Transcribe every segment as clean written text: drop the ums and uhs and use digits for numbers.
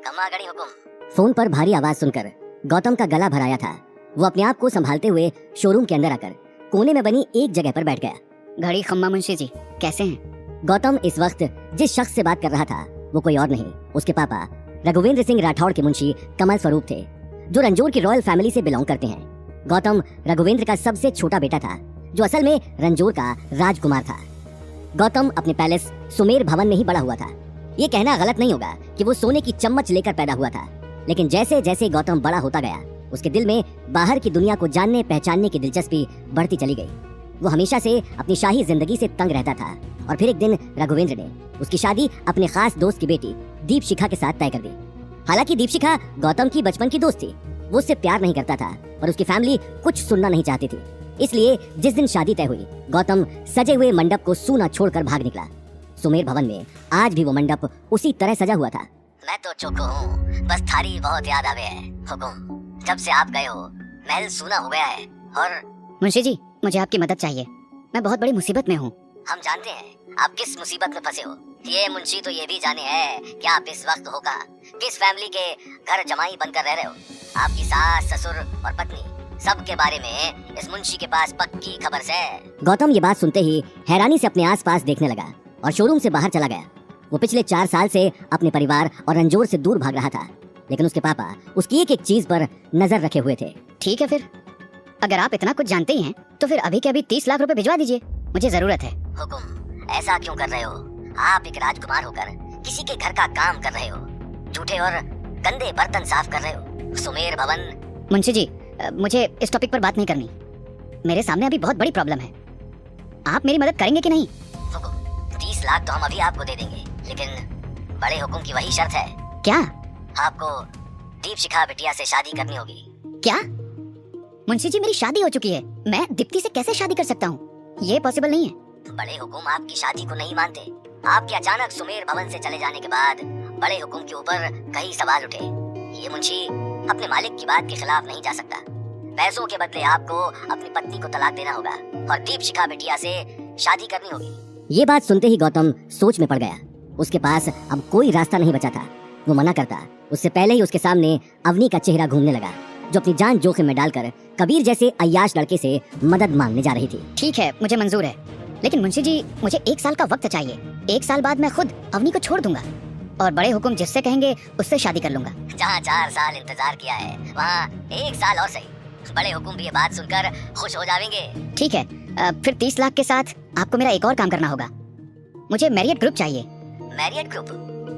कम्मा गड़ी हुकुम। फोन पर भारी आवाज सुनकर गौतम का गला भर आया था। वो अपने आप को संभालते हुए शोरूम के अंदर आकर कोने में बनी एक जगह पर बैठ गया। घड़ी खम्मा मुंशी जी कैसे हैं? गौतम इस वक्त जिस शख्स से बात कर रहा था वो कोई और नहीं, उसके पापा रघुवेंद्र सिंह राठौड़ के मुंशी कमल स्वरूप थे, जो रंजोर की रॉयल फैमिली से बिलोंग करते हैं। गौतम रघुवेंद्र का सबसे छोटा बेटा था, जो असल में रंजोर का राजकुमार था। गौतम अपने पैलेस सुमेर भवन में ही बड़ा हुआ था। ये कहना गलत नहीं होगा कि वो सोने की चम्मच लेकर पैदा हुआ था, लेकिन जैसे जैसे गौतम बड़ा होता गया उसके दिल में बाहर की दुनिया को जानने पहचानने की दिलचस्पी बढ़ती चली गई। वो हमेशा से अपनी शाही जिंदगी से तंग रहता था और फिर एक दिन रघुवेंद्र ने उसकी शादी अपने खास दोस्त की बेटी दीपशिखा के साथ तय कर दी। हालांकि दीपशिखा गौतम की बचपन की दोस्त थी, वो उससे प्यार नहीं करता था और उसकी फैमिली कुछ सुनना नहीं चाहती थी। इसलिए जिस दिन शादी तय हुई, गौतम सजे हुए मंडप को सूना छोड़कर भाग निकला। सुमेर भवन में आज भी वो मंडप उसी तरह सजा हुआ था। मैं तो चुप हूँ, बस थारी बहुत याद आवे है हुकुम। जब से आप गए हो महल सूना हो गया है और मुंशी जी मुझे आपकी मदद चाहिए, मैं बहुत बड़ी मुसीबत में हूँ। हम जानते हैं आप किस मुसीबत में फंसे हो। ये मुंशी तो ये भी जाने है कि आप इस वक्त होगा किस फैमिली के घर जमाई बनकर रह रहे हो। आपकी सास, ससुर और पत्नी सबके बारे में इस मुंशी के पास पक्की खबर है। गौतम ये बात सुनते ही हैरानी से अपने आसपास देखने लगा और शोरूम से बाहर चला गया। वो पिछले 4 साल से अपने परिवार और रंजोर से दूर भाग रहा था, लेकिन उसके पापा उसकी एक एक चीज पर नजर रखे हुए थे। ठीक है, फिर अगर आप इतना कुछ जानते ही हैं तो फिर अभी के अभी 30 लाख रुपए भिजवा दीजिए, मुझे जरूरत है। हुकुम, ऐसा क्यों कर रहे हो? आप एक राजकुमार होकर किसी के घर का काम कर रहे हो, झूठे और गंदे बर्तन साफ कर रहे हो। सुमेर भवन। मुंशी जी मुझे इस टॉपिक पर बात नहीं करनी, मेरे सामने अभी बहुत बड़ी प्रॉब्लम है। आप मेरी मदद करेंगे कि नहीं? हुकुम, 30 लाख तो हम अभी आपको दे देंगे, लेकिन बड़े हुकुम की वही शर्त है। क्या? आपको दीपशिखा बिटिया से शादी करनी होगी। क्या? मुंशी जी मेरी शादी हो चुकी है, मैं दीप्ति से कैसे शादी कर सकता हूँ? ये पॉसिबल नहीं है। बड़े हुकुम आपकी शादी को नहीं मानते। आपके अचानक सुमेर भवन से चले जाने के बाद बड़े हुकुम के ऊपर कई सवाल उठे। ये मुंशी अपने मालिक की बात के खिलाफ नहीं जा सकता। पैसों के बदले आपको अपनी पत्नी को तलाक देना होगा और दीपशिखा बिटिया से शादी करनी होगी। ये बात सुनते ही गौतम सोच में पड़ गया। उसके पास अब कोई रास्ता नहीं बचा था। वो मना करता, उससे पहले ही उसके सामने अवनी का चेहरा घूमने लगा, जो अपनी जान जोखिम में डालकर कबीर जैसे अय्याश लड़के से मदद मांगने जा रही थी। ठीक है, मुझे मंजूर है, लेकिन मुंशी जी मुझे 1 साल का वक्त चाहिए। 1 साल बाद मैं खुद अवनी को छोड़ दूंगा और बड़े हुकुम जिससे कहेंगे उससे शादी कर लूंगा। जहाँ 4 साल इंतजार किया है वहाँ 1 साल और सही। बड़े हुकुम भी ये बात सुनकर खुश हो जाएंगे। ठीक है, फिर 30 लाख के साथ आपको मेरा एक और काम करना होगा। मुझे मैरियट ग्रुप चाहिए। Marriott group?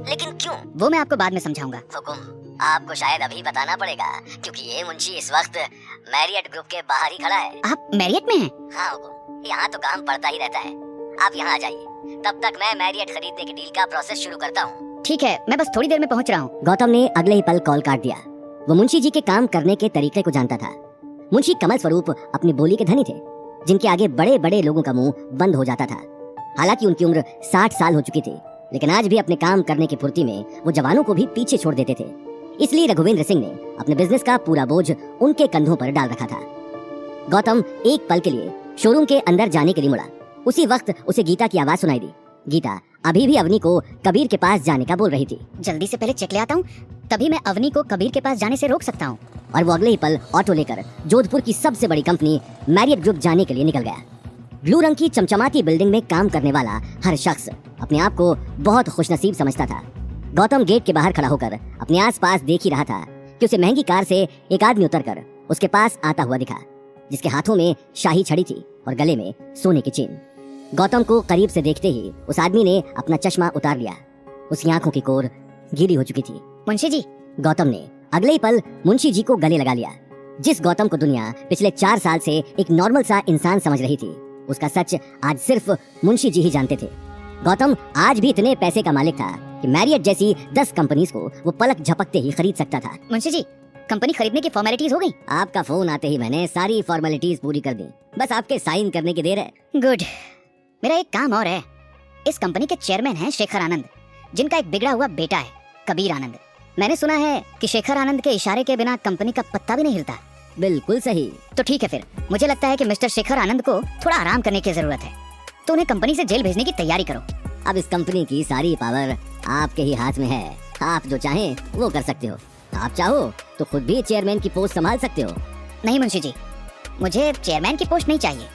लेकिन क्यों? वो मैं आपको बाद में समझाऊंगा। हुकुम, आपको शायद अभी बताना पड़ेगा, क्योंकि ये मुंशी इस वक्त मैरियट ग्रुप के बाहर ही खड़ा है। आप मैरियट में हैं? हाँ हुकुम, यहाँ तो काम पड़ता ही रहता है। आप यहाँ आ जाइए, तब तक मैं मैरियट खरीदने की डील का प्रोसेस शुरू करता हूँ। ठीक है, मैं बस थोड़ी देर में पहुँच रहा हूँ। गौतम ने अगले ही पल कॉल काट दिया। वो मुंशी जी के काम करने के तरीके को जानता था। मुंशी कमल स्वरूप अपनी बोली के धनी थे, जिनके आगे बड़े बड़े लोगों का मुंह बंद हो जाता था। हालांकि उनकी उम्र 60 साल हो चुकी थी, लेकिन आज भी अपने काम करने की फुर्ती में वो जवानों को भी पीछे छोड़ देते थे। इसलिए रघुवेंद्र सिंह ने अपने बिजनेस का पूरा बोझ उनके कंधों पर डाल रखा था। गौतम एक पल के लिए शोरूम के अंदर जाने के लिए मुड़ा। उसी वक्त उसे गीता की आवाज सुनाई दी। गीता अभी भी अवनी को कबीर के पास जाने का बोल रही थी। जल्दी से पहले चेक ले आता हूँ, तभी मैं अवनी को कबीर के पास जाने से रोक सकता हूँ। और वो अगले ही पल ऑटो लेकर जोधपुर की सबसे बड़ी कंपनी मैरियट ग्रुप जाने के लिए निकल गया। ब्लू रंग की चमचमाती बिल्डिंग में काम करने वाला हर शख्स अपने आप को बहुत खुशनसीब समझता था। गौतम गेट के बाहर खड़ा होकर अपने आसपास देख ही रहा था कि उसे महंगी कार से एक आदमी उतरकर उसके पास आता हुआ दिखा, जिसके हाथों में शाही छड़ी थी और गले में सोने की चेन। गौतम को करीब से देखते ही उस आदमी ने अपना चश्मा उतार लिया। उसकी आंखों की कोर गीली हो चुकी थी। मुंशी जी। गौतम ने अगले ही पल मुंशी जी को गले लगा लिया। जिस गौतम को दुनिया पिछले 4 साल से एक नॉर्मल सा इंसान समझ रही थी, उसका सच आज सिर्फ मुंशी जी ही जानते थे। गौतम आज भी इतने पैसे का मालिक था कि मैरियट जैसी 10 कंपनीज को वो पलक झपकते ही खरीद सकता था। मुंशी जी, कंपनी खरीदने की फॉर्मेलिटीज हो गई? आपका फोन आते ही मैंने सारी फॉर्मेलिटीज पूरी कर दी, बस आपके साइन करने की देर है। गुड। मेरा एक काम और है। इस कंपनी के चेयरमैन हैं शेखर आनंद, जिनका एक बिगड़ा हुआ बेटा है कबीर आनंद। मैंने सुना है कि शेखर आनंद के इशारे के बिना कंपनी का पत्ता भी नहीं हिलता। बिल्कुल सही। तो ठीक है, फिर मुझे लगता है कि मिस्टर शेखर आनंद को थोड़ा आराम करने की जरूरत है, तो उन्हें कंपनी से जेल भेजने की तैयारी करो। अब इस कंपनी की सारी पावर आपके ही हाथ में है। आप जो चाहें वो कर सकते हो। आप चाहो तो खुद भी चेयरमैन की पोस्ट संभाल सकते हो। नहीं मुंशी जी, मुझे चेयरमैन की पोस्ट नहीं चाहिए।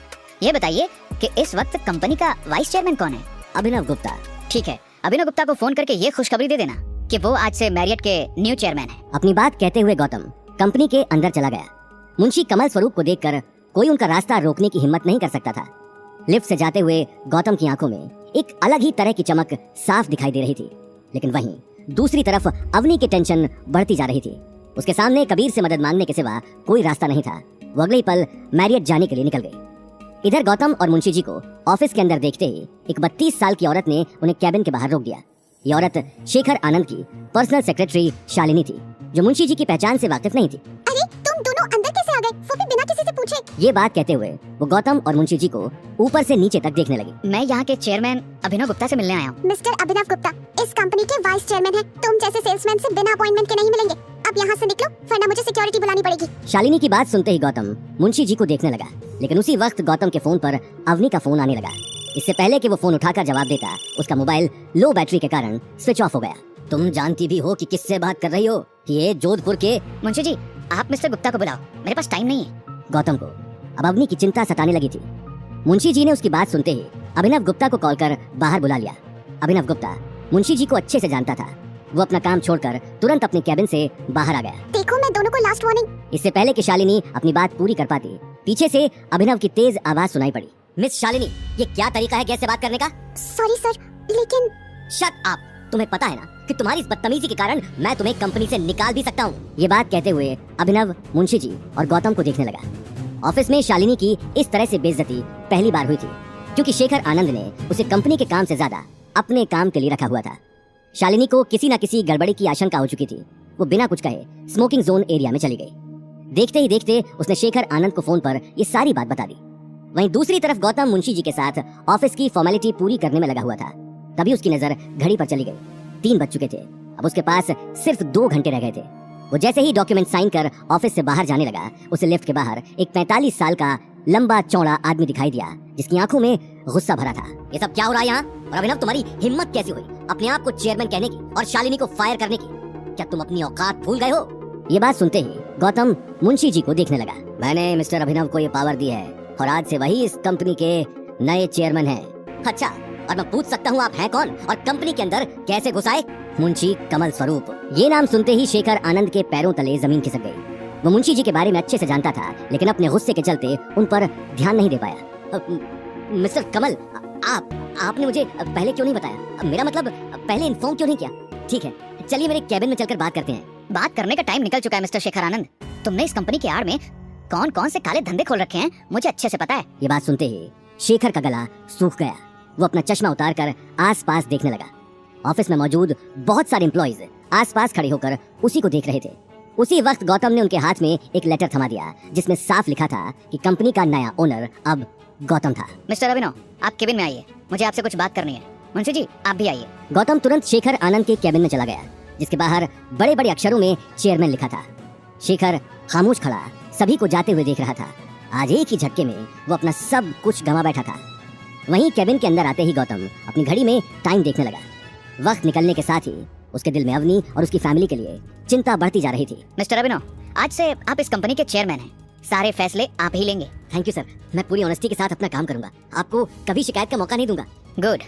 ये बताइए कि इस वक्त कंपनी का वाइस चेयरमैन कौन है? अभिनव गुप्ता। ठीक है, अभिनव गुप्ता को फोन करके ये खुशखबरी दे देना कि वो आज से मैरियट के न्यू चेयरमैन है। अपनी बात कहते हुए गौतम कंपनी के अंदर चला गया। मुंशी कमल स्वरूप को देखकर कोई उनका रास्ता रोकने की हिम्मत नहीं कर सकता था। लिफ्ट से जाते हुए गौतम की आंखों में एक अलग ही तरह की चमक साफ दिखाई दे रही थी, लेकिन वहीं दूसरी तरफ अवनी की टेंशन बढ़ती जा रही थी। उसके सामने कबीर से मदद मांगने के सिवा कोई रास्ता नहीं था। वो अगले ही पल मैरियट जाने के लिए निकल गए। इधर गौतम और मुंशी जी को ऑफिस के अंदर देखते ही एक 32 साल की औरत ने उन्हें कैबिन के बाहर रोक दिया। ये औरत शेखर आनंद की पर्सनल सेक्रेटरी शालिनी थी, जो मुंशी जी की पहचान से वाकिफ नहीं थी। अरे तुम दोनों अंदर कैसे आ गए, वो भी बिना किसी से पूछे? ये बात कहते हुए वो गौतम और मुंशी जी को ऊपर से नीचे तक देखने लगी। मैं यहाँ के चेयरमैन अभिनव गुप्ता से मिलने आया हूँ। मिस्टर अभिनव गुप्ता इस कंपनी के वाइस चेयरमैन हैं। तुम जैसे सेल्समैन से बिना अपॉइंटमेंट के नहीं मिलेंगे। अब यहाँ से निकलो, वरना मुझे सिक्योरिटी बुलानी पड़ेगी। शालिनी की बात सुनते ही गौतम मुंशी जी को देखने लगा, लेकिन उसी वक्त गौतम के फोन पर अवनी का फोन आने लगा। इससे पहले कि वो फोन उठाकर जवाब देता, उसका मोबाइल लो बैटरी के कारण स्विच ऑफ हो गया। तुम जानती भी हो कि किससे बात कर रही हो? ये जोधपुर के। मुंशी जी, आप मिस्टर गुप्ता को बुलाओ, मेरे पास टाइम नहीं है। गौतम को अब अवनी की चिंता सताने लगी थी। मुंशी जी ने उसकी बात सुनते ही अभिनव गुप्ता को कॉल कर बाहर बुला लिया। अभिनव गुप्ता मुंशी जी को अच्छे से जानता था। वो अपना काम छोड़कर तुरंत अपने कैबिन से बाहर आ गया। देखो मैं दोनों को लास्ट वार्निंग। इससे पहले कि शालिनी अपनी बात पूरी कर पाती, पीछे से अभिनव की तेज आवाज सुनाई पड़ी। मिस शालिनी, ये क्या तरीका है कैसे बात करने का? सॉरी सर, लेकिन शट अप। तुम्हें पता है ना कि तुम्हारी इस बदतमीजी के कारण मैं तुम्हें कंपनी से निकाल भी सकता हूँ। ये बात कहते हुए अभिनव मुंशी जी और गौतम को देखने लगा। ऑफिस में शालिनी की इस तरह से बेइज्जती पहली बार हुई थी, क्योंकि शेखर आनंद ने उसे कंपनी के काम से ज्यादा अपने काम के लिए रखा हुआ था। शालिनी को किसी न किसी गड़बड़ी की आशंका हो चुकी थी। वो बिना कुछ कहे स्मोकिंग जोन एरिया में चली गई। देखते ही देखते उसने शेखर आनंद को फोन पर ये सारी बात बता दी। वहीं दूसरी तरफ गौतम मुंशी जी के साथ ऑफिस की फॉर्मेलिटी पूरी करने में लगा हुआ था। तभी उसकी नजर घड़ी पर चली गई। 3 बज चुके थे। अब उसके पास सिर्फ 2 घंटे रह गए थे। वो जैसे ही डॉक्यूमेंट साइन कर ऑफिस से बाहर जाने लगा, उसे लिफ्ट के बाहर एक 45 साल का लंबा चौड़ा आदमी दिखाई दिया, जिसकी आंखों में गुस्सा भरा था। ये सब क्या हो रहा है यहाँ? और अभिनव, तुम्हारी हिम्मत कैसी हुई अपने आप को चेयरमैन कहने की और शालिनी को फायर करने की? क्या तुम अपनी औकात भूल गए हो? ये बात सुनते ही गौतम मुंशी जी को देखने लगा। मैंने मिस्टर अभिनव को ये पावर दी है और आज से वही इस कंपनी के नए चेयरमैन हैं। अच्छा, और मैं पूछ सकता हूँ आप हैं कौन और कंपनी के अंदर कैसे घुस आए? मुंशी कमल स्वरूप। ये नाम सुनते ही शेखर आनंद के पैरों तले जमीन खिसक गई। वो मुंशी जी के बारे में अच्छे से जानता था, लेकिन अपने गुस्से के चलते उन पर ध्यान नहीं दे पाया। मिस्टर कमल, आपने मुझे पहले क्यों नहीं बताया? मेरा मतलब पहले इन्फॉर्म क्यों नहीं किया? ठीक है, चलिए मेरे कैबिन में चलकर बात करते हैं। बात करने का टाइम निकल चुका है मिस्टर शेखर आनंद। तुमने इस कंपनी की आड़ में कौन कौन से काले धंधे खोल रखे हैं मुझे अच्छे से पता है। ये बात सुनते ही शेखर का गला सूख गया। वो अपना चश्मा उतारकर आसपास देखने लगा। ऑफिस में मौजूद बहुत सारे एम्प्लॉइज आसपास खड़े होकर उसी को देख रहे थे। उसी वक्त गौतम ने उनके हाथ में एक लेटर थमा दिया, जिसमें साफ लिखा था कि कंपनी का नया ओनर अब गौतम था। मिस्टर अभिनव, आप केबिन में आइए, मुझे आपसे कुछ बात करनी है। मुंशी जी, आप भी आइए। गौतम तुरंत शेखर आनंद के कैबिन में चला गया, जिसके बाहर बड़े बड़े अक्षरों में चेयरमैन लिखा था। शेखर खामोश खड़ा सभी को जाते हुए देख रहा था। आज एक ही झटके में वो अपना सब कुछ गंवा बैठा था। वहीं कैबिन के अंदर आते ही गौतम अपनी घड़ी में टाइम देखने लगा। वक्त निकलने के साथ ही उसके दिल में अवनी और उसकी फैमिली के लिए चिंता बढ़ती जा रही थी। मिस्टर अभिनव, आज से आप इस कंपनी के चेयरमैन हैं। सारे फैसले आप ही लेंगे। थैंक यू सर, मैं पूरी ऑनेस्टी के साथ अपना काम करूंगा। आपको कभी शिकायत का मौका नहीं दूंगा। गुड।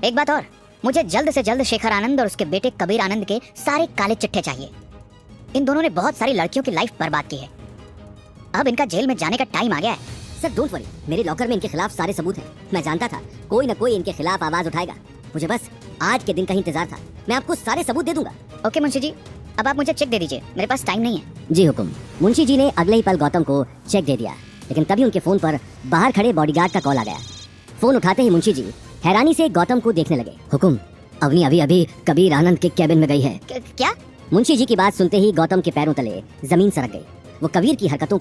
एक बात और, मुझे जल्द से जल्द शेखर आनंद और उसके बेटे कबीर आनंद के सारे काले चिट्ठे चाहिए। इन दोनों ने बहुत सारी लड़कियों की लाइफ बर्बाद की है। अब इनका जेल में जाने का टाइम आ गया है। सर डोंट वरी, मेरे लॉकर में इनके खिलाफ सारे सबूत हैं। मैं जानता था कोई न कोई इनके खिलाफ आवाज उठाएगा। मुझे बस आज के दिन का ही इंतजार था। मैं आपको सारे सबूत दे दूंगा। ओके मुंशी जी, अब आप मुझे चेक दे दीजिए, मेरे पास टाइम नहीं है। जी हुकुम। मुंशी जी ने अगले ही पल गौतम को चेक दे दिया, लेकिन तभी उनके फोन पर बाहर खड़े बॉडीगार्ड का कॉल आ गया। फोन उठाते ही मुंशी जी हैरानी से गौतम को देखने लगे। हुकुम, अवनी अभी अभी कबीर आनंद के कैबिन में गई है। क्या? मुंशी जी की बात सुनते ही गौतम के पैरों तले जमीन सरक गई। वो कबीर की हरकतों